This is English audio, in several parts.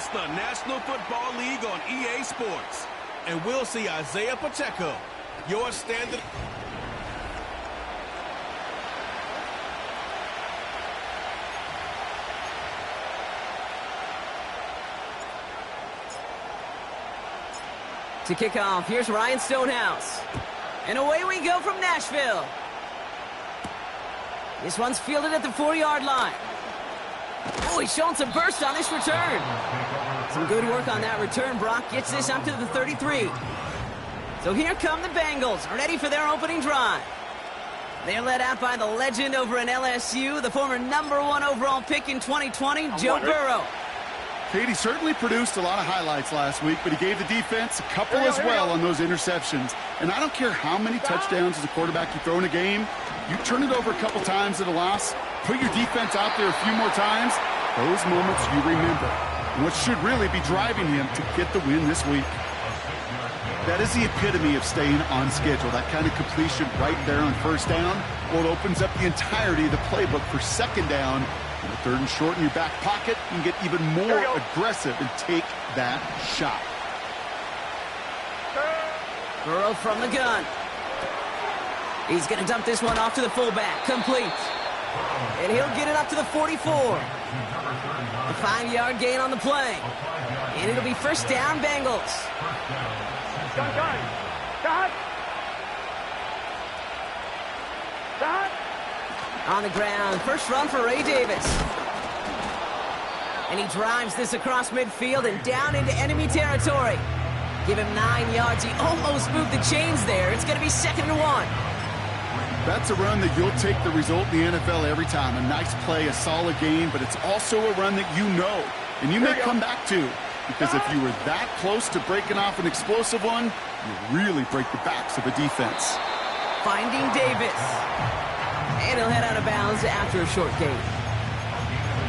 It's the National Football League on EA Sports. And we'll see Isaiah Pacheco, your standard. To kick off, here's Ryan Stonehouse. And away we go from Nashville. This one's fielded at the 4-yard line. Oh, he's showing some burst on this return. Some good work on that return. Brock gets this up to the 33. So here come the Bengals, ready for their opening drive. They're led out by the legend over in LSU, the former #1 overall pick in 2020, Joe Burrow. Katie certainly produced a lot of highlights last week, but he gave the defense a couple as well on those interceptions. And I don't care how many touchdowns as a quarterback you throw in a game, you turn it over a couple times at a loss, put your defense out there a few more times, those moments you remember. And what should really be driving him to get the win this week. That is the epitome of staying on schedule. That kind of completion right there on first down, well, it opens up the entirety of the playbook for second down. And the 3rd and short in your back pocket, you can get even more aggressive and take that shot. Burrow from the gun. He's going to dump this one off to the fullback. Complete. And he'll get it up to the 44. A 5-yard gain on the play. And it'll be first down, Bengals. On the ground, first run for Ray Davis. And he drives this across midfield and down into enemy territory. Give him 9 yards. He almost moved the chains there. It's going to be 2nd and 1. That's a run that you'll take the result in the NFL every time. A nice play, a solid game, but it's also a run that you know, and you may come back to. Because if you were that close to breaking off an explosive one, you really break the backs of a defense. Finding Davis. And he'll head out of bounds after a short gain.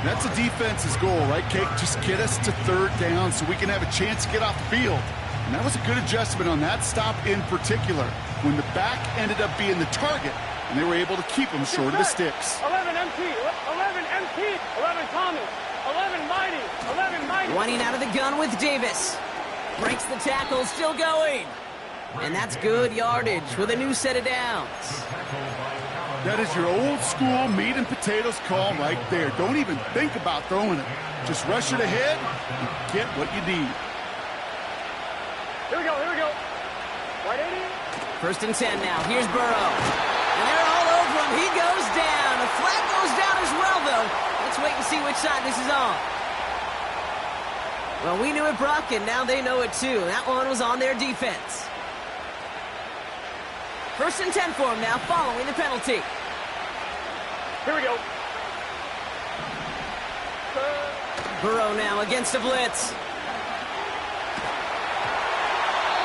That's a defense's goal, right, Kate? Just get us to 3rd down so we can have a chance to get off the field. And that was a good adjustment on that stop in particular, when the back ended up being the target, and they were able to keep him short of the sticks. 11 MT, 11 MT, 11 Thomas, 11 Mighty, 11 Mighty. Running out of the gun with Davis. Breaks the tackle, still going. And that's good yardage with a new set of downs. That is your old school meat and potatoes call right there. Don't even think about throwing it. Just rush it ahead and get what you need. Here we go, here we go. Right 80. 1st and 10 now. Here's Burrow. And they're all over him. He goes down. A flag goes down as well, though. Let's wait and see which side this is on. Well, we knew it, Brock, and now they know it, too. That one was on their defense. 1st and 10 for him now, following the penalty. Here we go. Burrow now against a blitz.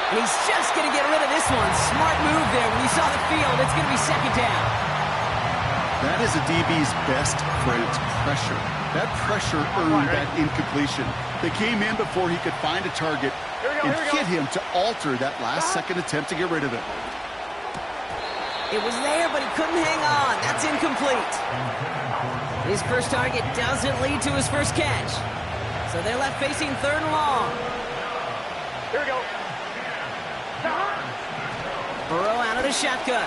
And he's just going to get rid of this one. Smart move there. When you saw the field, it's going to be 2nd down. That is a DB's best friend, pressure. That pressure earned that incompletion. They came in before he could find a target and hit him to alter that last-second attempt to get rid of it. It was there, but he couldn't hang on. That's incomplete. His first target doesn't lead to his first catch. So they're left facing 3rd and long. Here we go. Burrow out of the shotgun.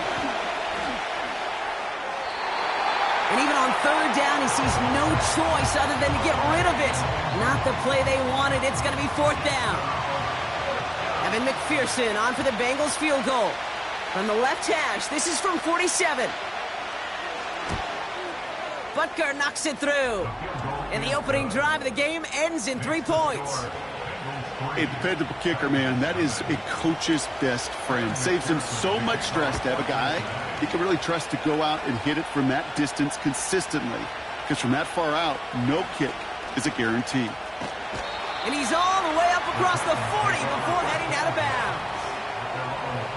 And even on 3rd down, he sees no choice other than to get rid of it. Not the play they wanted. It's going to be 4th down. Evan McPherson on for the Bengals field goal. From the left hash, this is from 47. Butker knocks it through. And the opening drive of the game ends in 3 points. A dependable kicker, man. That is a coach's best friend. Saves him so much stress to have a guy he can really trust to go out and hit it from that distance consistently. Because from that far out, no kick is a guarantee. And he's all the way up across the 40 before heading out of bounds.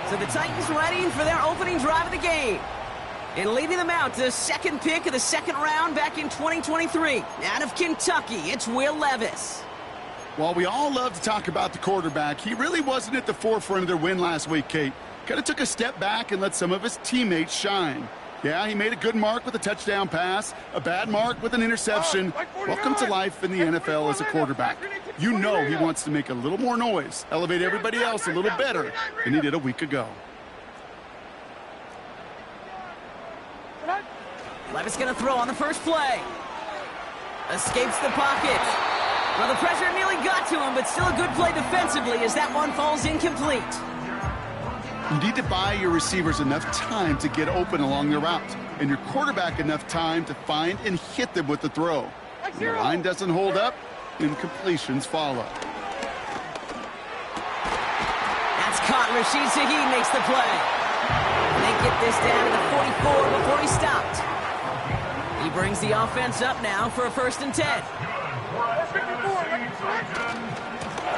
So the Titans ready for their opening drive of the game. And leading them out to the 2nd pick of the 2nd round back in 2023. Out of Kentucky, it's Will Levis. While we all love to talk about the quarterback, he really wasn't at the forefront of their win last week, Kate. Kind of took a step back and let some of his teammates shine. Yeah, he made a good mark with a touchdown pass, a bad mark with an interception. Welcome to life in the NFL as a quarterback. You know he wants to make a little more noise, elevate everybody else a little better than he did a week ago. Levis going to throw on the first play. Escapes the pocket. Well, the pressure nearly got to him, but still a good play defensively as that one falls incomplete. You need to buy your receivers enough time to get open along the route, and your quarterback enough time to find and hit them with the throw. When the line doesn't hold up, incompletions follow. That's caught. Chise makes the play. They get this down to the 44 before he stopped. He brings the offense up now for a 1st and 10.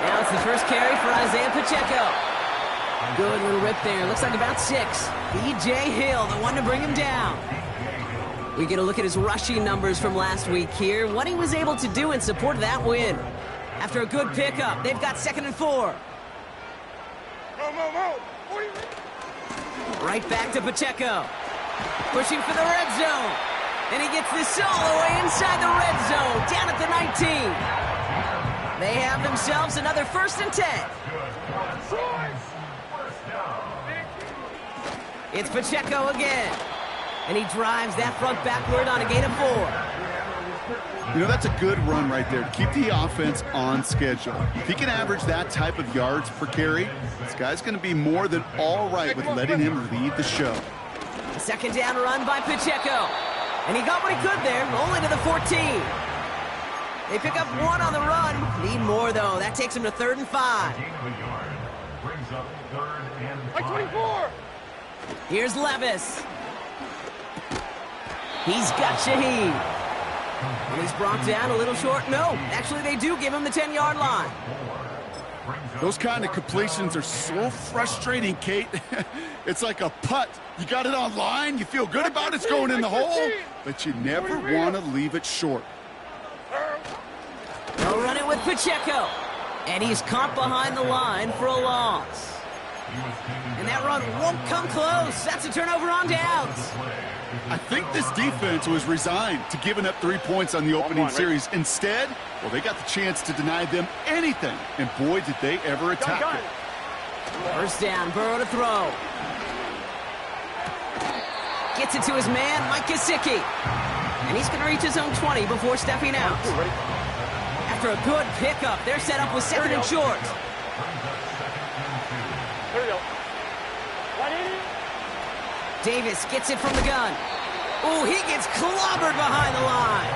Now it's the first carry for Isaiah Pacheco. Good little rip there. Looks like about 6. B.J. Hill, the one to bring him down. We get a look at his rushing numbers from last week here. What he was able to do in support of that win. After a good pickup, they've got 2nd and 4. Right back to Pacheco. Pushing for the red zone. And he gets this all the way inside the red zone. Down at the 19. They have themselves another 1st and 10. It's Pacheco again. And he drives that front backward on a gain of 4. You know, that's a good run right there to keep the offense on schedule. If he can average that type of yards per carry, this guy's going to be more than all right with letting him lead the show. A 2nd down run by Pacheco. And he got what he could there, only to the 14. They pick up 1 on the run. Need more, though. That takes him to 3rd and 5. Like 24. Here's Levis. He's got Shaheed. And he's brought down a little short. No, actually they do give him the 10-yard line. Those kind of completions are so frustrating, Kate. It's like a putt. You got it on line, you feel good about it's going in the hole, but you never want to leave it short. They'll run it with Pacheco. And he's caught behind the line for a loss. And that run won't come close. That's a turnover on downs. I think this defense was resigned to giving up 3 points on the opening series. Instead, well, they got the chance to deny them anything, and boy, did they ever attack it. 1st down, Burrow to throw. Gets it to his man, Mike Gesicki. And he's going to reach his own 20 before stepping out. After a good pickup, they're set up with 2nd and short. Here we go. Davis gets it from the gun. Oh, he gets clobbered behind the line.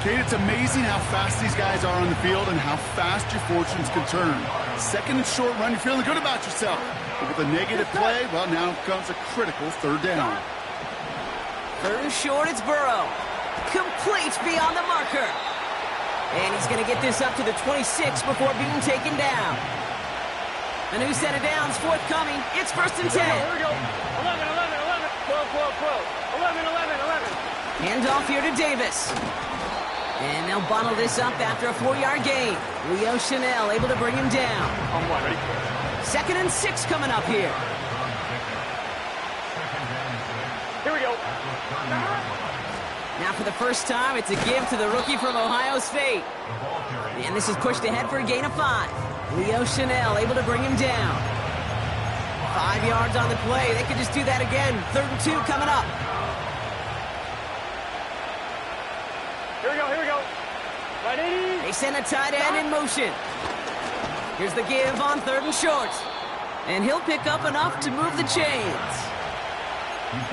Kate, it's amazing how fast these guys are on the field and how fast your fortunes can turn. 2nd and short run, you're feeling good about yourself. But with a negative play, well, now comes a critical 3rd down. 3rd and short, it's Burrow. Complete beyond the marker. And he's going to get this up to the 26 before being taken down. A new set of downs forthcoming. It's 1st and 10. Here we go. 11, 11, 11. 12, 12, 12. 11, 11, 11. Handoff here to Davis. And they'll bottle this up after a 4-yard gain. Leo Chanel able to bring him down. On 1, ready? 2nd and 6 coming up here. Here we go. Now for the first time, it's a give to the rookie from Ohio State. And this is pushed ahead for a gain of 5. Leo Chanel able to bring him down. 5 yards on the play. They could just do that again. 3rd and 2 coming up. Here we go, here we go. Right 80. They send a tight end in motion. Here's the give on 3rd and short. And he'll pick up enough to move the chains.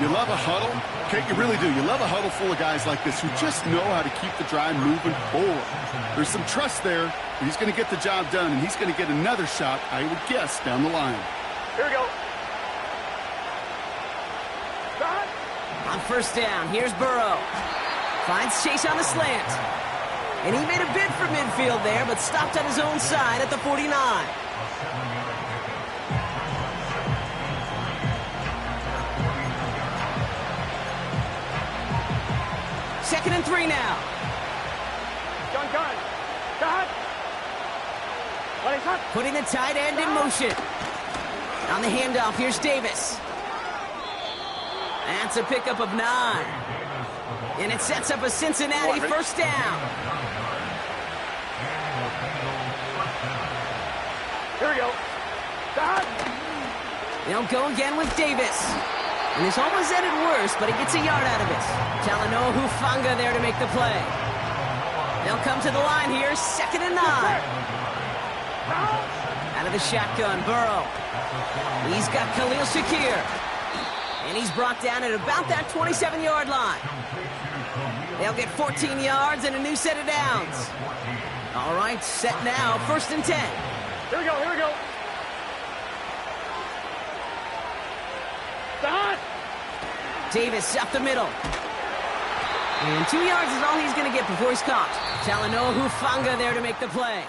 You love a huddle? Kate, you really do. You love a huddle full of guys like this who just know how to keep the drive moving forward. There's some trust there. He's going to get the job done, and he's going to get another shot, I would guess, down the line. Here we go. On 1st down, here's Burrow. Finds Chase on the slant. And he made a bid for midfield there, but stopped on his own side at the 49. Second and 3 now. Gun. Cut. Let it cut. Putting the tight end in motion. On the handoff, here's Davis. That's a pickup of 9. And it sets up a Cincinnati first down. Here we go. Stop. They'll go again with Davis. And this almost ended worse, but he gets a yard out of it. Talanoa Hufanga there to make the play. They'll come to the line here, 2nd and 9. Out of the shotgun, Burrow. He's got Khalil Shakir. And he's brought down at about that 27-yard line. They'll get 14 yards and a new set of downs. All right, set now, 1st and 10. Here we go, here we go. Stop. Davis up the middle. And 2 yards is all he's going to get before he's caught. Talanoa Hufanga there to make the play.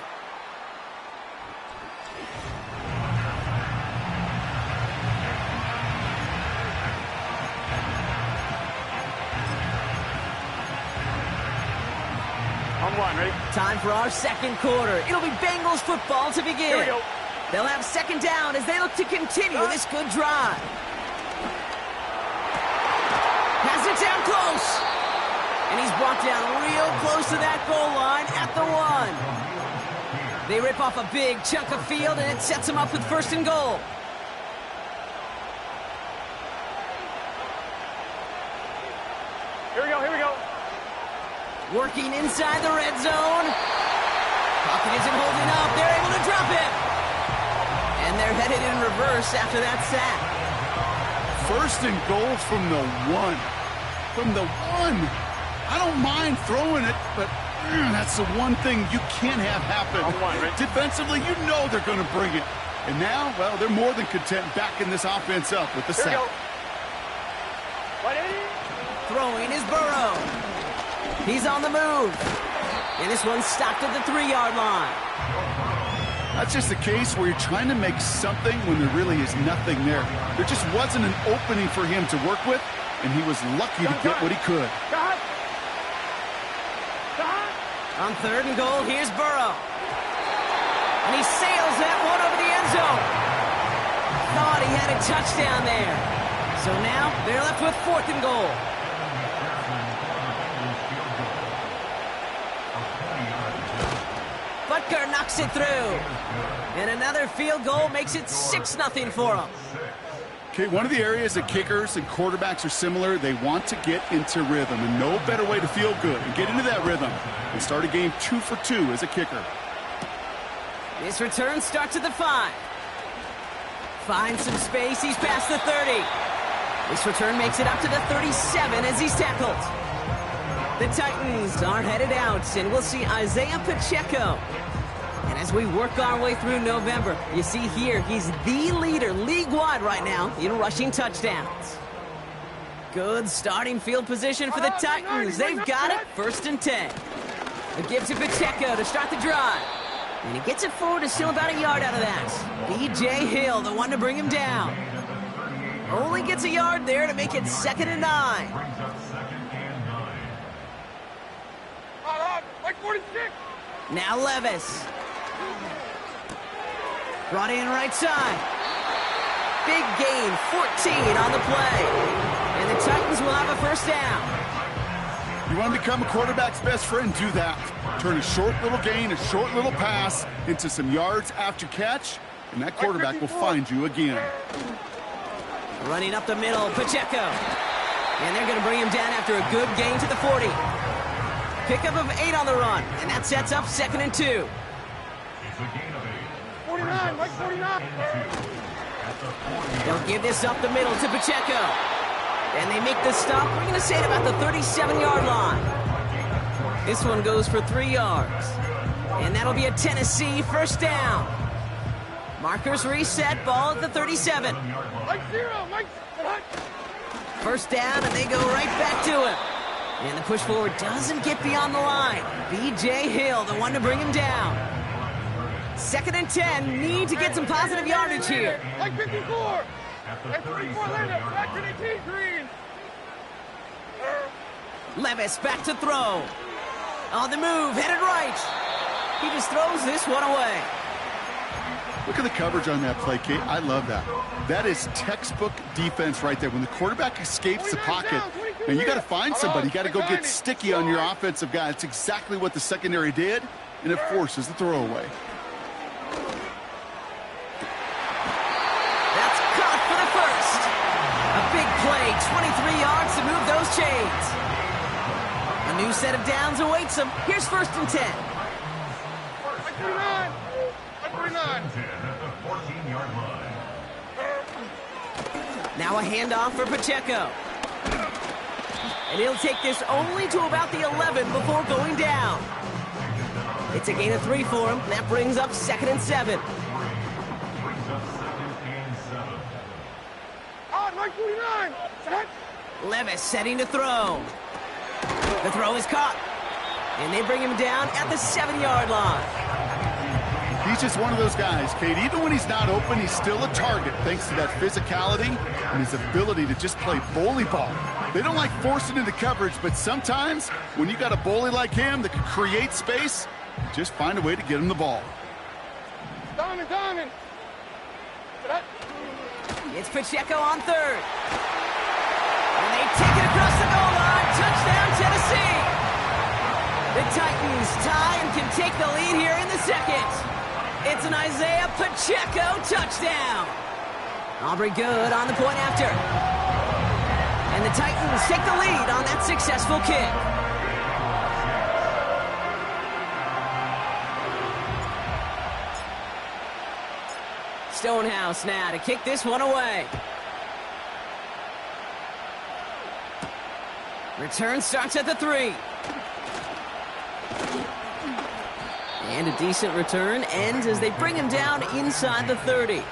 On one, ready? Time for our 2nd quarter. It'll be Bengals football to begin. Here we go. They'll have 2nd down as they look to continue this good drive. Has it down close. And he's brought down real close to that goal line at the 1. They rip off a big chunk of field, and it sets them up with 1st and goal. Here we go, here we go. Working inside the red zone. Pocket isn't holding up. They're able to drop it. And they're headed in reverse after that sack. 1st and goal from the 1. From the 1. I don't mind throwing it, but that's the one thing you can't have happen. Defensively, you know they're going to bring it. And now, well, they're more than content backing this offense up with the sack. Throwing is Burrow. He's on the move. And this one's stopped at the 3-yard line. That's just a case where you're trying to make something when there really is nothing there. There just wasn't an opening for him to work with, and he was lucky to get what he could. On 3rd and goal, here's Burrow. And he sails that one over the end zone. Thought he had a touchdown there. So now they're left with 4th and goal. Butker knocks it through. And another field goal makes it 6-0 for them. Okay, one of the areas that kickers and quarterbacks are similar, they want to get into rhythm. And no better way to feel good and get into that rhythm and start a game 2 for 2 as a kicker. This return starts at the 5. Finds some space. He's past the 30. This return makes it up to the 37 as he's tackled. The Titans are headed out, and we'll see Isaiah Pacheco. And as we work our way through November, you see here, he's the leader league-wide right now in rushing touchdowns. Good starting field position for the Titans. They've got it, 1st and 10. A give to Pacheco to start the drive. And he gets it forward to still about a yard out of that. B.J. Hill, the one to bring him down. Only gets a yard there to make it 2nd and 9. Like 46. Now Levis. Brought in right side. Big gain, 14 on the play. And the Titans will have a 1st down. You want to become a quarterback's best friend? Do that. Turn a short little gain, a short little pass into some yards after catch, and that quarterback will find you again. Running up the middle, Pacheco. And they're going to bring him down after a good gain to the 40. Pickup of 8 on the run, and that sets up 2nd and 2. 49, like 49. They'll give this up the middle to Pacheco. And they make the stop, we're going to say, at about the 37-yard line. This one goes for 3 yards. And that'll be a Tennessee 1st down. Markers reset, ball at the 37. Like 0, like 1st down, and they go right back to him. And the push forward doesn't get beyond the line. B.J. Hill, the one to bring him down. 2nd and 10, need to get some positive yardage here. Like 54. Like 44, Levis, back to the 18, green. Levis back to throw. On the move, headed right. He just throws this one away. Look at the coverage on that play, Kate. I love that. That is textbook defense right there. When the quarterback escapes the pocket, and you got to find somebody. You got to go get sticky on your offensive guy. It's exactly what the secondary did, and it forces the throwaway. That's caught for the first. A big play, 23 yards to move those chains. A new set of downs awaits them. Here's 1st and 10. 49. Now a handoff for Pacheco. And he'll take this only to about the 11 before going down. It's a gain of 3 for him. That brings up 2nd and 7. Oh, 49. Set. Levis setting to throw. The throw is caught. And they bring him down at the 7-yard line. He's just one of those guys, Kate. Even when he's not open, he's still a target thanks to that physicality and his ability to just play bully ball. They don't like forcing into coverage, but sometimes when you got a bully like him that can create space, just find a way to get him the ball. Diamond. It's Pacheco on 3rd. And they take it across the goal line. Touchdown, Tennessee. The Titans tie and can take the lead here in the 2nd. It's an Isaiah Pacheco touchdown. Aubrey good on the point after. And the Titans take the lead on that successful kick. Stonehouse now to kick this one away. Return starts at the 3. And a decent return ends as they bring him down inside the 30.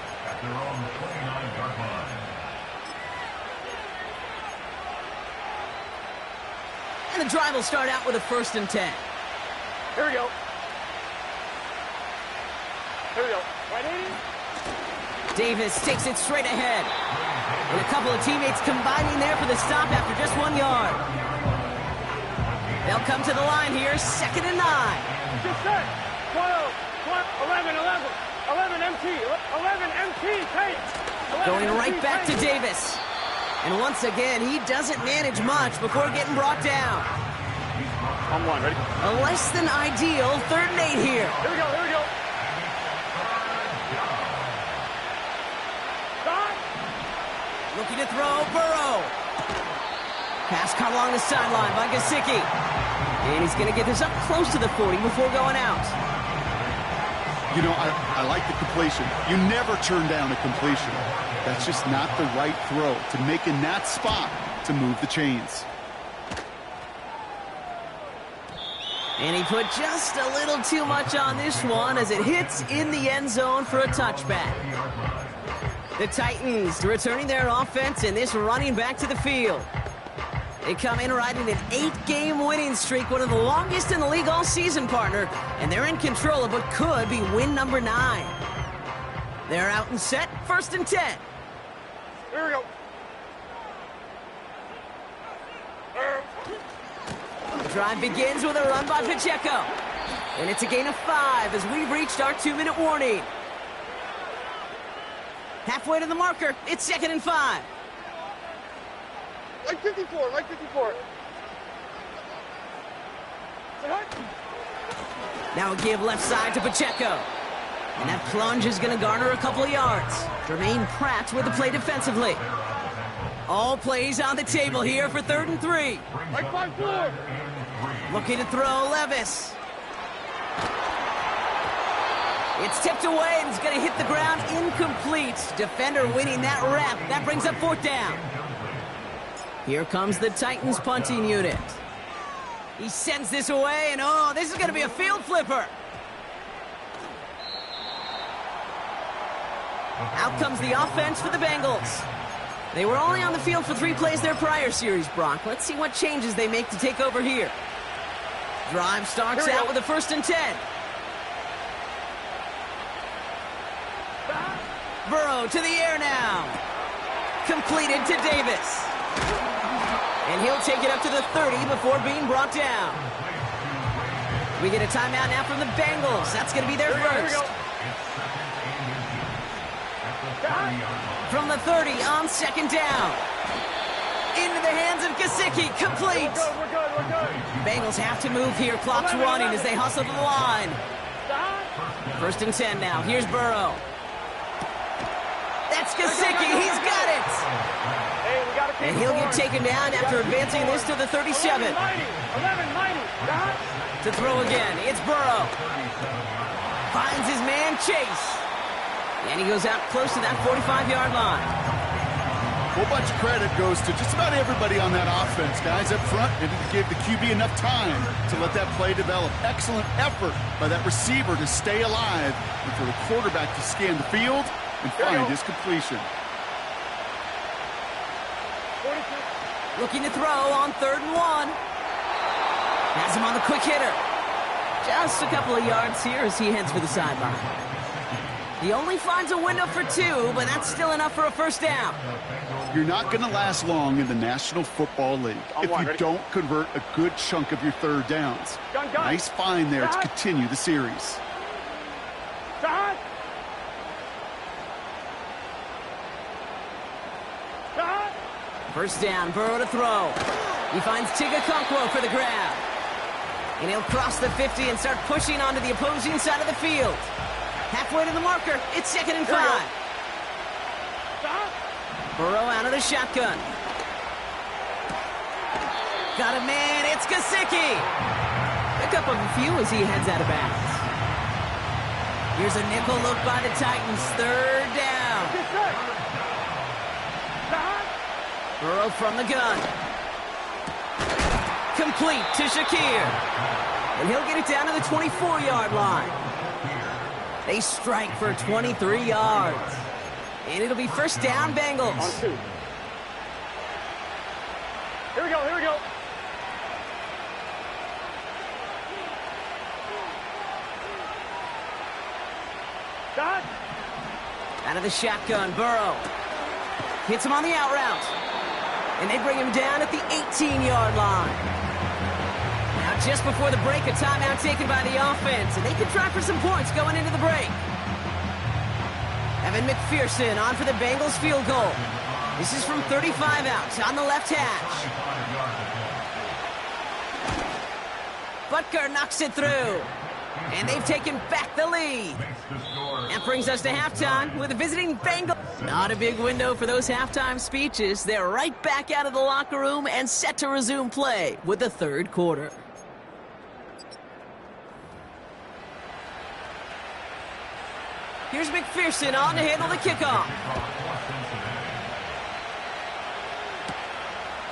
And the drive will start out with a 1st and 10. Here we go. Right in. Davis takes it straight ahead. And a couple of teammates combining there for the stop after just 1 yard. They'll come to the line here, 2nd and 9. Just set. 12, 11 MT. 11 MT. Take. Going right back to Davis. And once again, he doesn't manage much before getting brought down. On 1, ready? A less than ideal 3rd and 8 here. Here we go. Looking to throw, Burrow. Pass caught along the sideline by Gesicki. And he's going to get this up close to the 40 before going out. You know, I like the completion. You never turn down a completion. That's just not the right throw to make in that spot to move the chains. And he put just a little too much on this one as it hits in the end zone for a touchback. The Titans returning their offense and this running back to the field. They come in riding an 8-game winning streak, one of the longest in the league all season, partner, and they're in control of what could be win number 9. They're out and set, 1st and 10. Here we go. The drive begins with a run by Pacheco. And it's a gain of 5 as we've reached our 2-minute warning. Halfway to the marker, it's 2nd and 5. Like 54. Now a give left side to Pacheco. And that plunge is going to garner a couple of yards. Jermaine Pratt with the play defensively. All plays on the table here for 3rd and 3. Like 5-4. Looking to throw, Levis. It's tipped away and it's going to hit the ground incomplete. Defender winning that rep. That brings up 4th down. Here comes the Titans punting unit. He sends this away, and oh, this is going to be a field flipper. Out comes the offense for the Bengals. They were only on the field for 3 plays their prior series, Brock. Let's see what changes they make to take over here. Drive starts out with a 1st and 10. Burrow to the air now. Completed to Davis. And he'll take it up to the 30 before being brought down. We get a timeout now from the Bengals. That's going to be their first. From the 30 on second down. Into the hands of Gesicki. Complete. We're good. Bengals have to move here. Clock's running as they hustle to the line. First and 10 now. Here's Burrow. That's Gesicki. He's got it. Hey, we gotta keep And he'll get scoring. taken down after advancing this to the 37. 11 mighty. To throw again. It's Burrow. Finds his man, Chase. And he goes out close to that 45-yard line. A whole bunch of credit goes to just about everybody on that offense. Guys up front needed to give the QB enough time to let that play develop. Excellent effort by that receiver to stay alive and for the quarterback to scan the field and find his completion. 42. Looking to throw on 3rd and 1. Has him on the quick hitter. Just a couple of yards here as he heads for the sideline. He only finds a window for 2, but that's still enough for a first down. You're not going to last long in the National Football League if you don't convert a good chunk of your 3rd downs. Nice find there to continue the series. First down, Burrow to throw. He finds Tigakonkwo for the grab. And he'll cross the 50 and start pushing onto the opposing side of the field. Halfway to the marker, it's 2nd and 5. Burrow out of the shotgun. Got a man, it's Gesicki. Pick up a few as he heads out of bounds. Here's a nickel look by the Titans, 3rd down. Burrow from the gun. Complete to Shakir. And he'll get it down to the 24-yard line. They strike for 23 yards. And it'll be first down, Bengals. On 2. Here we go. Dot. Out of the shotgun, Burrow. Hits him on the out route. And they bring him down at the 18-yard line. Now, just before the break, a timeout taken by the offense. And they can try for some points going into the break. Evan McPherson on for the Bengals field goal. This is from 35 out on the left hash. Butker knocks it through. And they've taken back the lead. That brings us to halftime with the visiting Bengals. Not a big window for those halftime speeches. They're right back out of the locker room and set to resume play with the 3rd quarter. Here's McPherson on to handle the kickoff.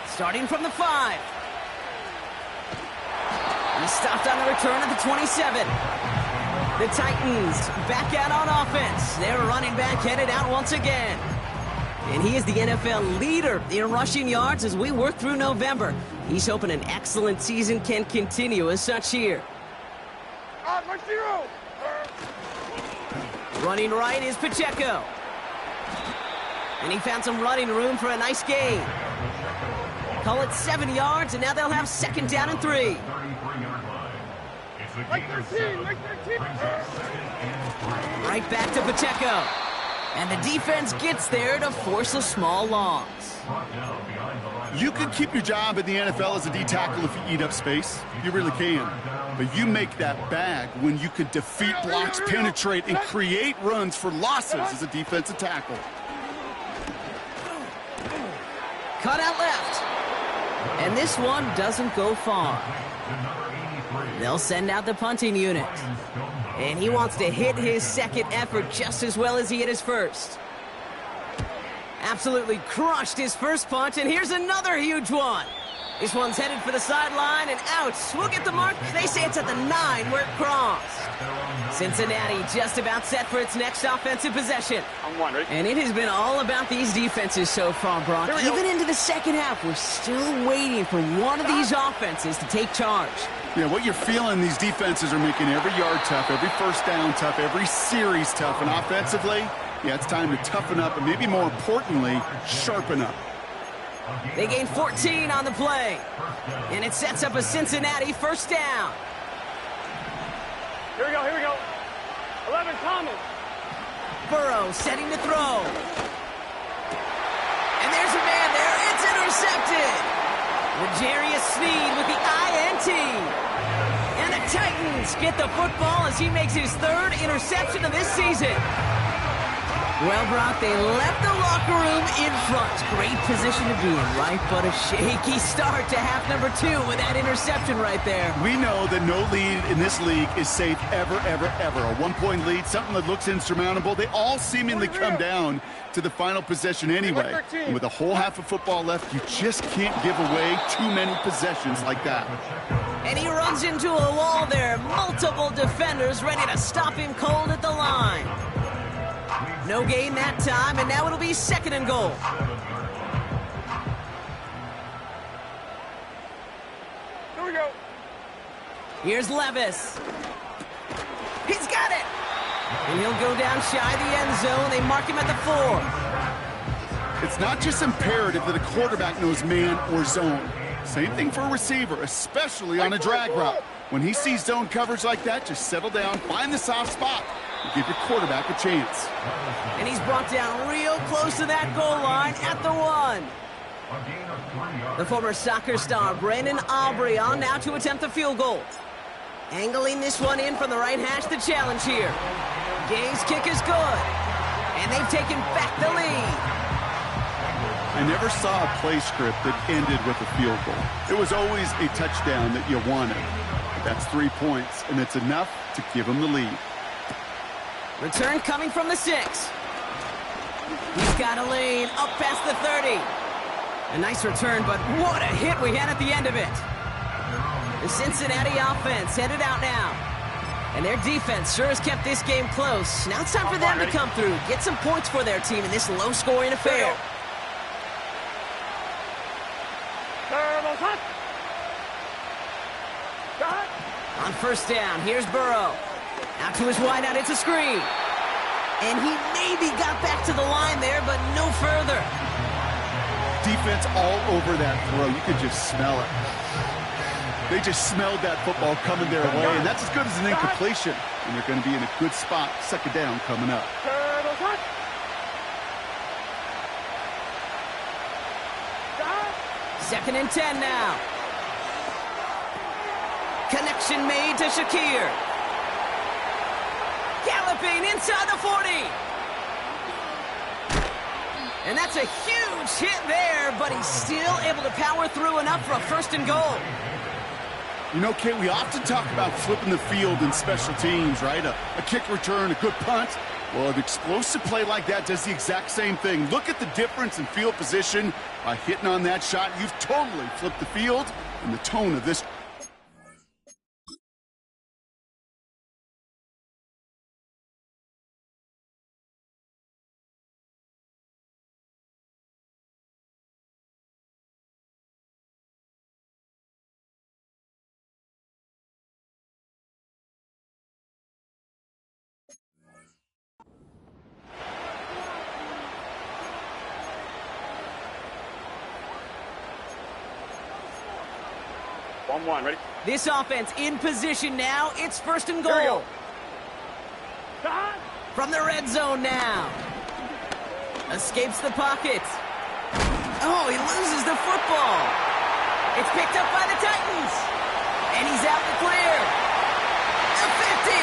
Starting from the 5. He's stopped on the return at the 27. The Titans back out on offense. Their running back headed out once again. And he is the NFL leader in rushing yards as we work through November. He's hoping an excellent season can continue as such here. Running right is Pacheco. And he found some running room for a nice gain. Call it 7 yards, and now they'll have 2nd down and 3. Right back to Pacheco. And the defense gets there to force a small loss. You can keep your job in the NFL as a D tackle if you eat up space. You really can. But you make that bag when you can defeat blocks, penetrate, and create runs for losses as a defensive tackle. Cut out left. And this one doesn't go far. They'll send out the punting unit. And he wants to hit his 2nd effort just as well as he hit his 1st. Absolutely crushed his 1st punt, and here's another huge one. This one's headed for the sideline and out. We'll get the mark. They say it's at the 9 where it crossed. Cincinnati just about set for its next offensive possession. And it has been all about these defenses so far, Brock. Even into the 2nd half, we're still waiting for one of these offenses to take charge. Yeah, what you're feeling, these defenses are making every yard tough, every first down tough, every series tough. And offensively, yeah, it's time to toughen up and maybe more importantly, sharpen up. They gain 14 on the play. And it sets up a Cincinnati first down. Here we go. 11 Thomas. Burrow setting to throw. And there's a man there. It's intercepted. L'Jarius Sneed with the INT. And the Titans get the football as he makes his third interception of this season. Well, Brock, they left the locker room in front. Great position to be in, right? But a shaky start to half number 2 with that interception right there. We know that no lead in this league is safe ever, ever, ever. A one-point lead, something that looks insurmountable. They all seemingly come down to the final possession anyway. And with a whole half of football left, you just can't give away too many possessions like that. And he runs into a wall there. Multiple defenders ready to stop him cold at the line. No gain that time, and now it'll be 2nd and goal. Here we go. Here's Levis. He's got it. And he'll go down shy of the end zone. They mark him at the 4. It's not just imperative that a quarterback knows man or zone. Same thing for a receiver, especially on a drag route. When he sees zone coverage like that, just settle down, find the soft spot, and give your quarterback a chance. And he's brought down real close to that goal line at the 1. The former soccer star, Brandon Aubrey, on now to attempt the field goal. Angling this one in from the right hash, the challenge here. Gay's kick is good. And they've taken back the lead. I never saw a play script that ended with a field goal. It was always a touchdown that you wanted. That's 3 points, and it's enough to give them the lead. Return coming from the 6. He's got a lane up past the 30. A nice return, but what a hit we had at the end of it. The Cincinnati offense headed out now. And their defense sure has kept this game close. Now it's time for them to come through, get some points for their team in this low-scoring affair. On 1st down, here's Burrow. Out to his wideout, it's a screen. And he maybe got back to the line there, but no further. Defense all over that throw. You could just smell it. They just smelled that football coming their way, and that's as good as an incompletion. And they're going to be in a good spot, 2nd down coming up. 2nd and 10 now. Connection made to Shakir. Galloping inside the 40. And that's a huge hit there, but he's still able to power through enough for a 1st and goal. You know, Kate, we often talk about flipping the field in special teams, right? A kick return, a good punt. Well, an explosive play like that does the exact same thing. Look at the difference in field position. By hitting on that shot, you've totally flipped the field and the tone of this. Ready? This offense in position now. It's 1st and goal. From the red zone now. Escapes the pocket. Oh, he loses the football. It's picked up by the Titans. And he's out the clear. The 50.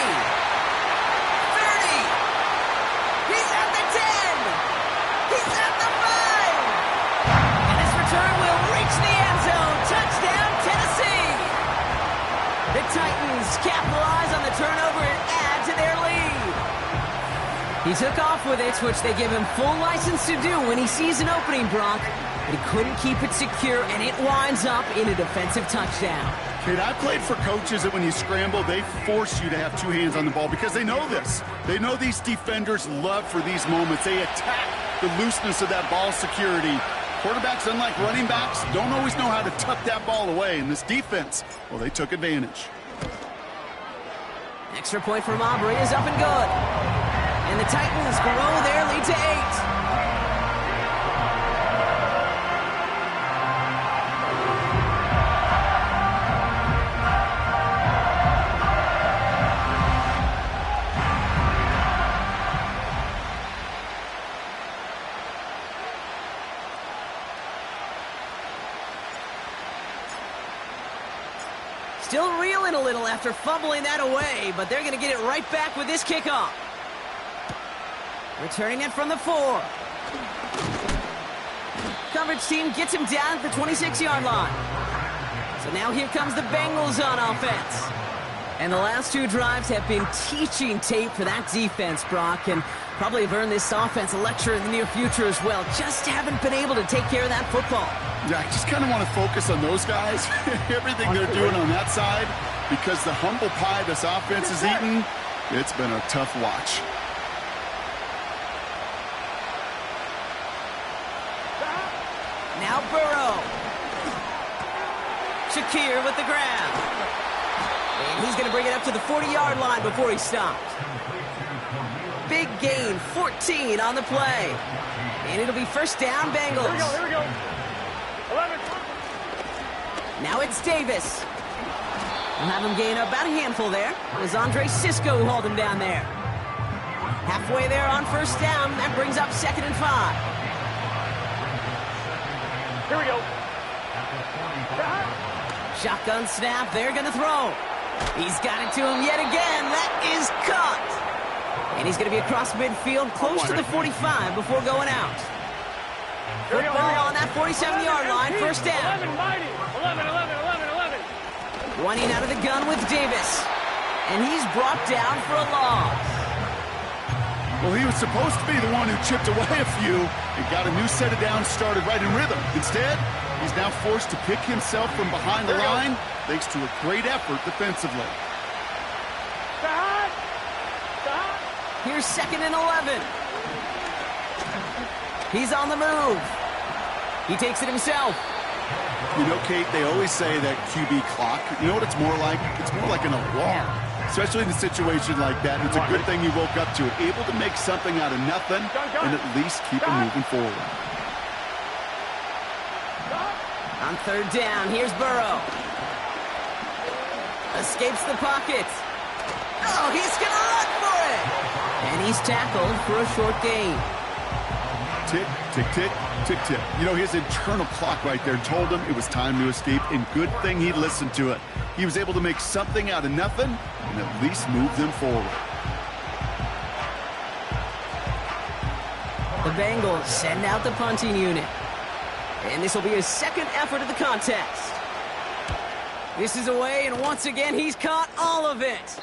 30. He's at the 10. He's at the 5. And his return will reach the end zone. Touchdown, Tennessee. The Titans capitalize on the turnover and add to their lead. He took off with it, which they give him full license to do when he sees an opening, Brock. But he couldn't keep it secure, and it winds up in a defensive touchdown. Kid, I played for coaches that when you scramble, they force you to have 2 hands on the ball because they know this. They know these defenders love for these moments. They attack the looseness of that ball security. Quarterbacks, unlike running backs, don't always know how to tuck that ball away. And this defense, well, they took advantage. Extra point from Aubrey is up and good. And the Titans grow their lead to 8. Still reeling a little after fumbling that away, but they're going to get it right back with this kickoff. Returning it from the 4. Coverage team gets him down at the 26-yard line. So now here comes the Bengals on offense. And the last 2 drives have been teaching tape for that defense, Brock, and probably have earned this offense a lecture in the near future as well. Just haven't been able to take care of that football. Yeah, I just kind of want to focus on those guys, everything they're doing on that side, because the humble pie this offense is eating, it's been a tough watch. Now Burrow. Shakir with the grab. And he's going to bring it up to the 40-yard line before he stops. Big gain, 14 on the play. And it'll be first down, Bengals. Here we go. 11. Now it's Davis. We'll have him gain about a handful there. It was Andre Sisco who hauled him down there. Halfway there on first down. That brings up 2nd and 5. Here we go. Shotgun snap. They're going to throw. He's got it to him yet again. That is caught. And he's going to be across midfield, close to the 45 before going out. Football on that 47-yard line, first down. 11, mighty. 11. Running out of the gun with Davis. And he's brought down for a loss. Well, he was supposed to be the one who chipped away a few and got a new set of downs started right in rhythm. Instead, he's now forced to pick himself from behind the line thanks to a great effort defensively. Here's 2nd and 11. He's on the move. He takes it himself. You know, Kate, they always say that QB clock, you know what it's more like? It's more like an alarm, especially in a situation like that. It's a good thing you woke up to it, able to make something out of nothing and at least keep it moving forward. On third down, here's Burrow. Escapes the pocket. Oh, he's going to run for it. And he's tackled for a short gain. Tick, tick, tick, tick, tick. You know, his internal clock right there told him it was time to escape, and good thing he listened to it. He was able to make something out of nothing and at least move them forward. The Bengals send out the punting unit. And this will be his 2nd effort of the contest. This is away, and once again, he's caught all of it.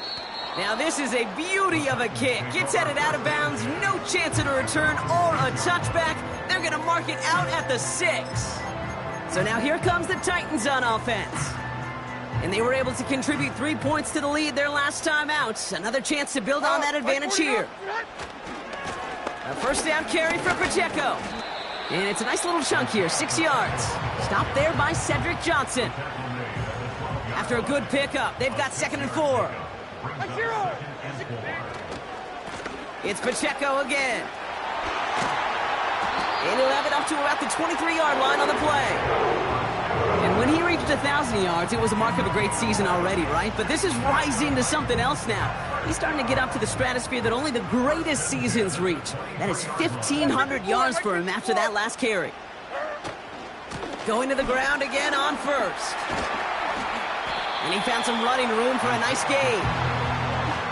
Now, this is a beauty of a kick. Gets headed out of bounds, no chance at a return or a touchback. They're going to mark it out at the 6. So now here comes the Titans on offense. And they were able to contribute 3 points to the lead their last time out. Another chance to build on that advantage here. A first down carry for Pacheco. And it's a nice little chunk here, 6 yards. Stopped there by Cedric Johnson. After a good pickup, they've got 2nd and 4. It's Pacheco again. And he'll have it up to about the 23-yard line on the play. And when he reached 1,000 yards, it was a mark of a great season already, right? But this is rising to something else now. He's starting to get up to the stratosphere that only the greatest seasons reach. That is 1,500 yards for him after that last carry. Going to the ground again on first. And he found some running room for a nice gain.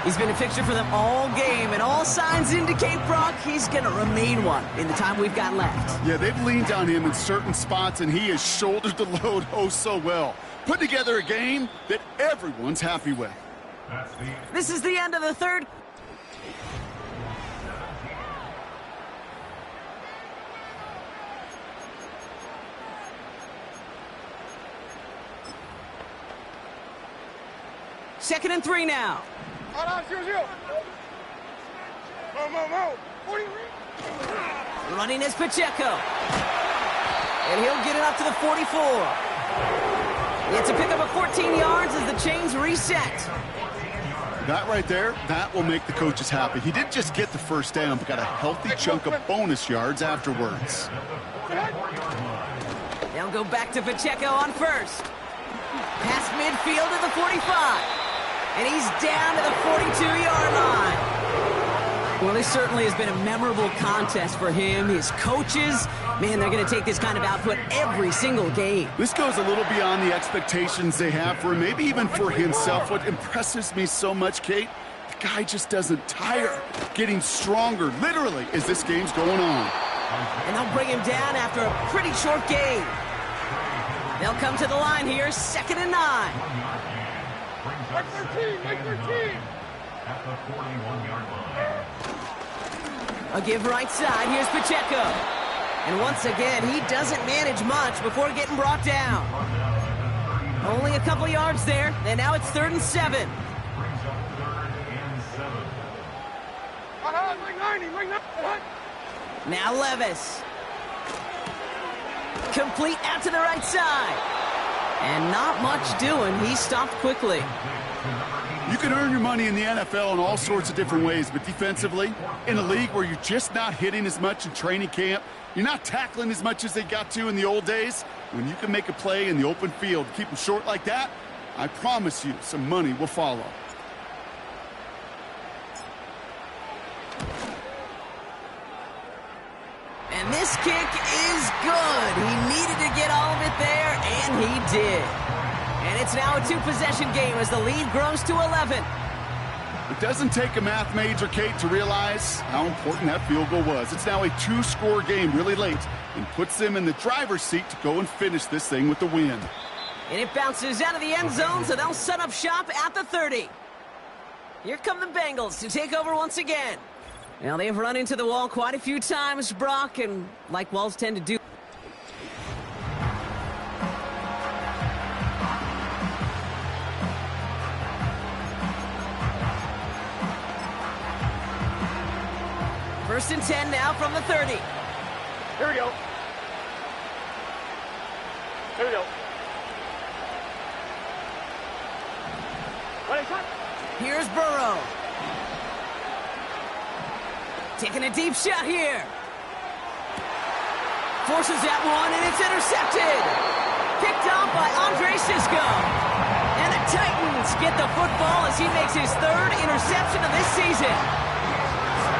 He's been a fixture for them all game, and all signs indicate, Brock, he's going to remain one in the time we've got left. Yeah, they've leaned on him in certain spots, and he has shouldered the load oh so well. Put together a game that everyone's happy with. This is the end of the third. Second and 3 now. Running is Pacheco. And he'll get it up to the 44. It's a pickup of 14 yards as the chains reset. That right there, that will make the coaches happy. He didn't just get the first down, but got a healthy chunk of bonus yards afterwards. They'll go back to Pacheco on first. Past midfield to the 45. And he's down to the 42-yard line. Well, this certainly has been a memorable contest for him. His coaches, man, they're going to take this kind of output every single game. This goes a little beyond the expectations they have for him, maybe even for himself. What impresses me so much, Kate, the guy just doesn't tire, getting stronger, literally, as this game's going on. And they'll bring him down after a pretty short game. They'll come to the line here, 2nd and 9. Make 13, make 13. At the 41-yard line. A give right side, here's Pacheco. And once again, he doesn't manage much before getting brought down. Only a couple yards there, and now it's 3rd and 7. Brings up 3rd and 7. Make 90, make 90. Now Levis. Complete out to the right side. And not much doing. He stopped quickly. You can earn your money in the NFL in all sorts of different ways, but defensively, in a league where you're just not hitting as much in training camp, you're not tackling as much as they got to in the old days, when you can make a play in the open field, keep them short like that, I promise you some money will follow. And this kick is good. He needed to get all of it there, and he did. And it's now a 2-possession game as the lead grows to 11. It doesn't take a math major, Kate, to realize how important that field goal was. It's now a 2-score game really late and puts them in the driver's seat to go and finish this thing with the win. And it bounces out of the end zone, so they'll set up shop at the 30. Here come the Bengals to take over once again. Now, they've run into the wall quite a few times, Brock, and like walls tend to do. First and 10 now from the 30. Here we go. Here we go. Ready, shot. Here's Burrow. Taking a deep shot here. Forces that one, and it's intercepted. Picked off by Andre Cisco. And the Titans get the football as he makes his 3rd interception of this season.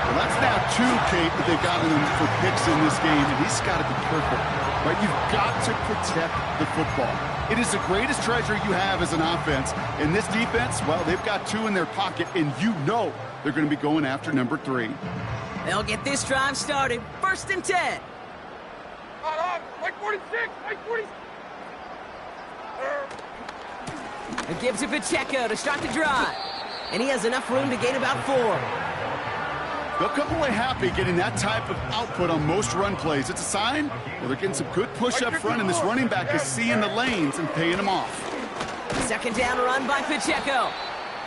Well, that's now 2, Kate, that they've gotten him for picks in this game, and he's got to be careful. Right? You've got to protect the football. It is the greatest treasure you have as an offense. And this defense, well, they've got 2 in their pocket, and you know they're going to be going after number 3. They'll get this drive started. 1st and 10. Like 46, like 46. It gives to Pacheco to start the drive. And he has enough room to gain about 4. They'll come away happy getting that type of output on most run plays. It's a sign they're getting some good push up front, and this running back is seeing the lanes and paying them off. 2nd down run by Pacheco.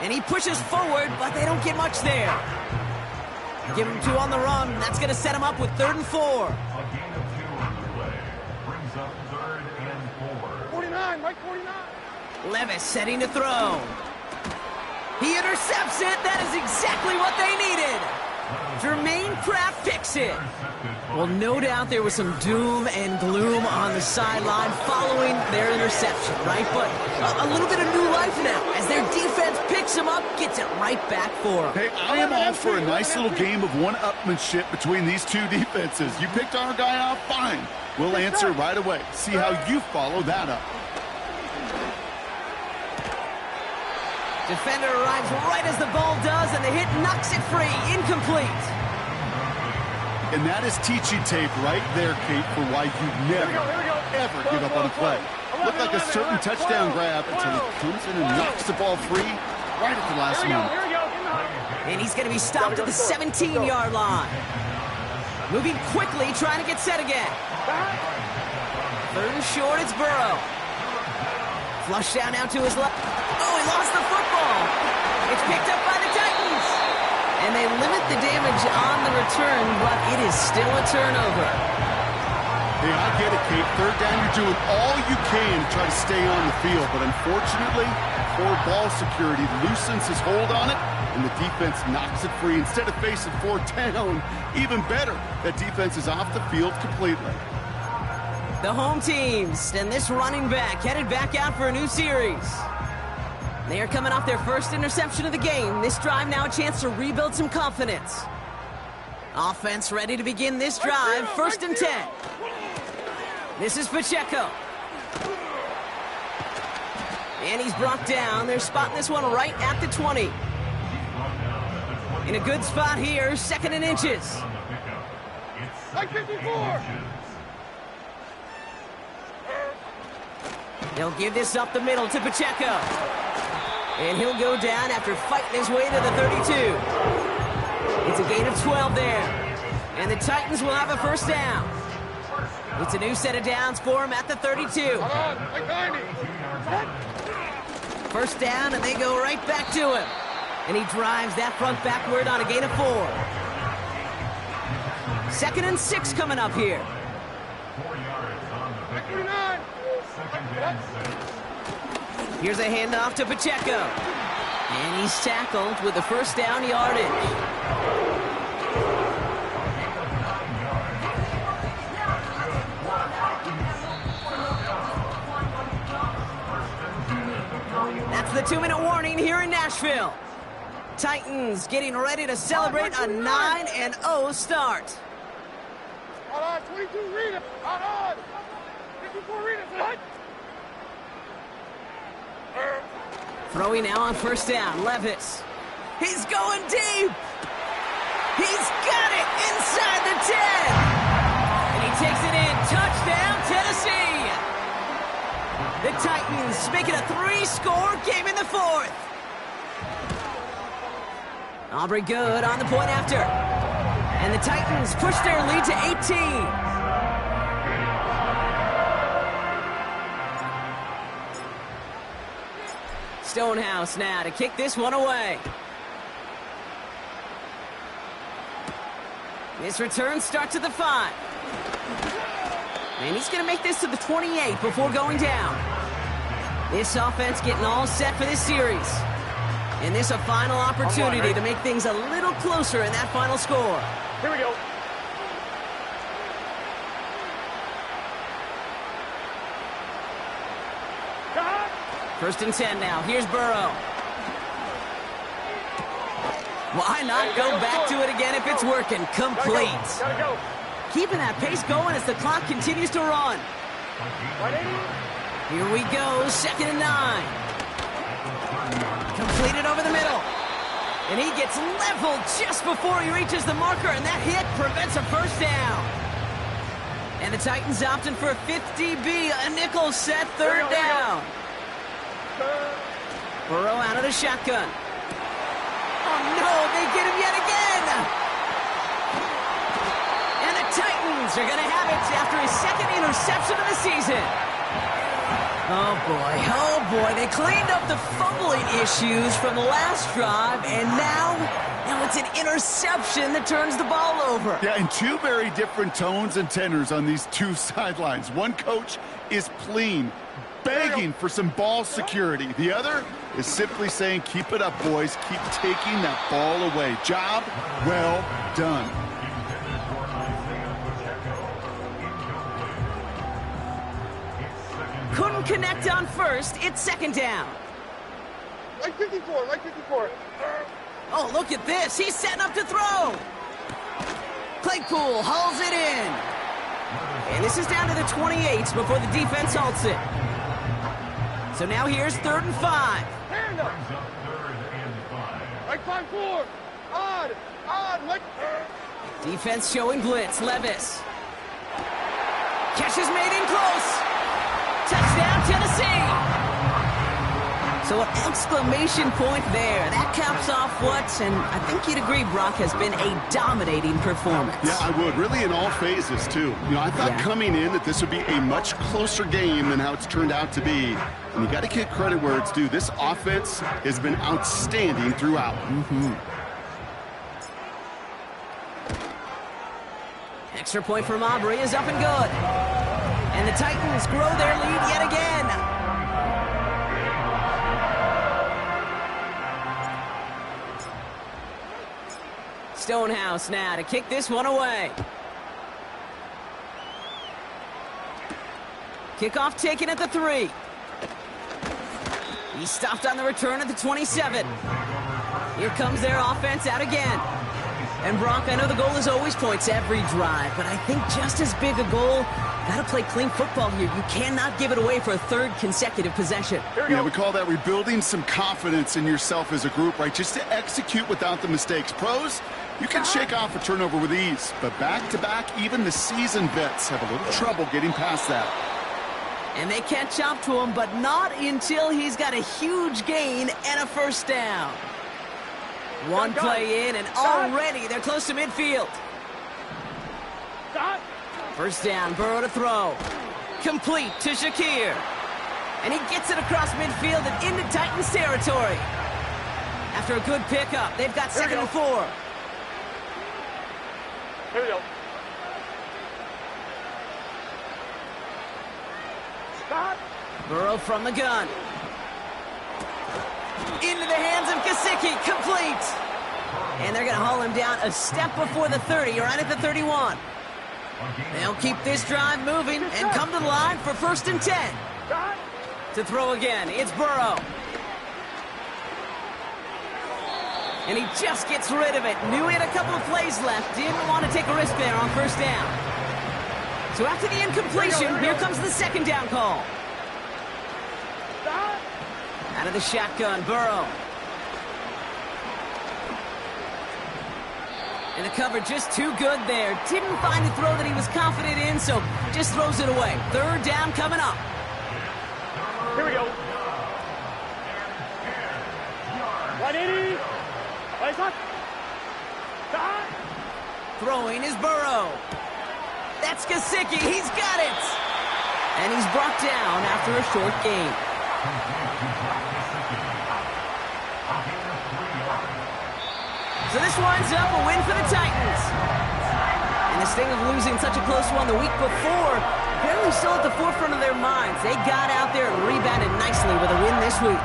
And he pushes forward, but they don't get much there. Give him 2 on the run. That's going to set him up with 3rd and 4. A gain of 2 on the play. Brings up 3rd and 4. 49, Mike 49. Levis setting to throw. He intercepts it. That is exactly what they needed. Jermaine Kraft picks it. Well, no doubt there was some doom and gloom on the sideline following their interception, right? But a little bit of new life now as their defense picks him up, gets it right back for them. Hey, I am all for a nice little game of one-upmanship between these 2 defenses. You picked our guy off, fine. We'll answer right away. See how you follow that up. Defender arrives right as the ball does, and the hit knocks it free. Incomplete. And that is teaching tape right there, Kate, for why you never, ever give up on a play. Looked like a certain touchdown grab until he comes in and knocks the ball free right at the last moment. And he's going to be stopped at the 17-yard line. Moving quickly, trying to get set again. 3rd and short, it's Burrow. Flush down now to his left. Oh, he lost the football. It's picked up by the Titans. And they limit the damage on the return, but it is still a turnover. Hey, I get it, Kate. 3rd down, you're doing all you can to try to stay on the field. But unfortunately, poor ball security loosens his hold on it, and the defense knocks it free. Instead of facing 4th down, even better, that defense is off the field completely. The home teams and this running back headed back out for a new series. They are coming off their 1st interception of the game. This drive now a chance to rebuild some confidence. Offense ready to begin this drive. 1st and 10. This is Pacheco. And he's brought down. They're spotting this one right at the 20. In a good spot here, 2nd and inches. Like 54. He'll give this up the middle to Pacheco. And he'll go down after fighting his way to the 32. It's a gain of 12 there. And the Titans will have a 1st down. It's a new set of downs for him at the 32. 1st down, and they go right back to him. And he drives that front backward on a gain of 4. 2nd and 6 coming up here. 4 yards on the pickup. 2nd and 6. Here's a handoff to Pacheco. And he's tackled with the 1st down yardage. That's the 2-minute warning here in Nashville. Titans getting ready to celebrate a 9-0 start. Hold on, 22, read it. Hold on. 54, read it. What? Throwing now on 1st down, Levis. He's going deep. He's got it inside the 10. And he takes it in. Touchdown, Tennessee. The Titans making a 3-score game in the 4th. Aubrey good on the point after. And the Titans push their lead to 18. Stonehouse now to kick this one away. This return starts at the 5. And he's going to make this to the 28 before going down. This offense getting all set for this series. And this a final opportunity to make things a little closer in that final score. Here we go. Cut. 1st and 10 now. Here's Burrow. Why not go back to it again if it's working? Complete. Gotta go. Keeping that pace going as the clock continues to run. 180. Here we go. 2nd and 9. Completed over the middle. And he gets leveled just before he reaches the marker, and that hit prevents a 1st down. And the Titans opting for a 50B, a nickel set, 3rd down. Burrow out of the shotgun. Oh no, they get him yet again. And the Titans are going to have it after his 2nd interception of the season. Oh boy, they cleaned up the fumbling issues from the last drive, and now it's an interception that turns the ball over. Yeah, and 2 very different tones and tenors on these 2 sidelines. One coach is pleading, begging for some ball security. The other is simply saying, keep it up, boys. Keep taking that ball away. Job well done. Couldn't connect on 1st. It's 2nd down. Like 54, like 54. Oh, look at this. He's setting up to throw. Claypool hauls it in. And this is down to the 28 before the defense halts it. So now here's 3rd and 5. Hand up. Like 5-4. Odd, like... Defense showing blitz. Levis. Catch is made in close. Touchdown, Tennessee. So an exclamation point there. That caps off what, and I think you'd agree, Brock, has been a dominating performance. Yeah, I would. Really in all phases, too. I thought coming in that this would be a much closer game than how it's turned out to be. And you got to give credit where it's due. This offense has been outstanding throughout. Extra point from Aubrey is up and good. And the Titans grow their lead yet again. Stonehouse now to kick this one away. Kickoff taken at the 3. He stopped on the return at the 27. Here comes their offense out again. And Brock, I know the goal is always points every drive, but I think just as big a goal, gotta play clean football here. You cannot give it away for a third consecutive possession. Yeah, we call that rebuilding some confidence in yourself as a group, right? Just to execute without the mistakes. Pros, you can shake off a turnover with ease, but back-to-back, even the seasoned vets have a little trouble getting past that. And they catch up to him, but not until he's got a huge gain and a first down. One play in, and already they're close to midfield. First down, Burrow to throw. Complete to Shakir. And he gets it across midfield and into Titans territory. After a good pickup, they've got second and 4. Here we go. Stop. Burrow from the gun. Into the hands of Gesicki, complete. And they're going to haul him down a step before the 30, right at the 31. They'll keep this drive moving and come to the line for first and 10. To throw again, it's Burrow. And he just gets rid of it. Knew he had a couple of plays left. Didn't want to take a risk there on first down. So after the incompletion, here comes the second down call. Out of the shotgun, Burrow. And the cover just too good there. Didn't find a throw that he was confident in, so just throws it away. Third down coming up. Here we go. 180. Place on. Stop. Throwing is Burrow. That's Gesicki. He's got it. And he's brought down after a short gain. So this winds up a win for the Titans. And the sting of losing such a close one the week before, apparently still at the forefront of their minds. They got out there and rebounded nicely with a win this week.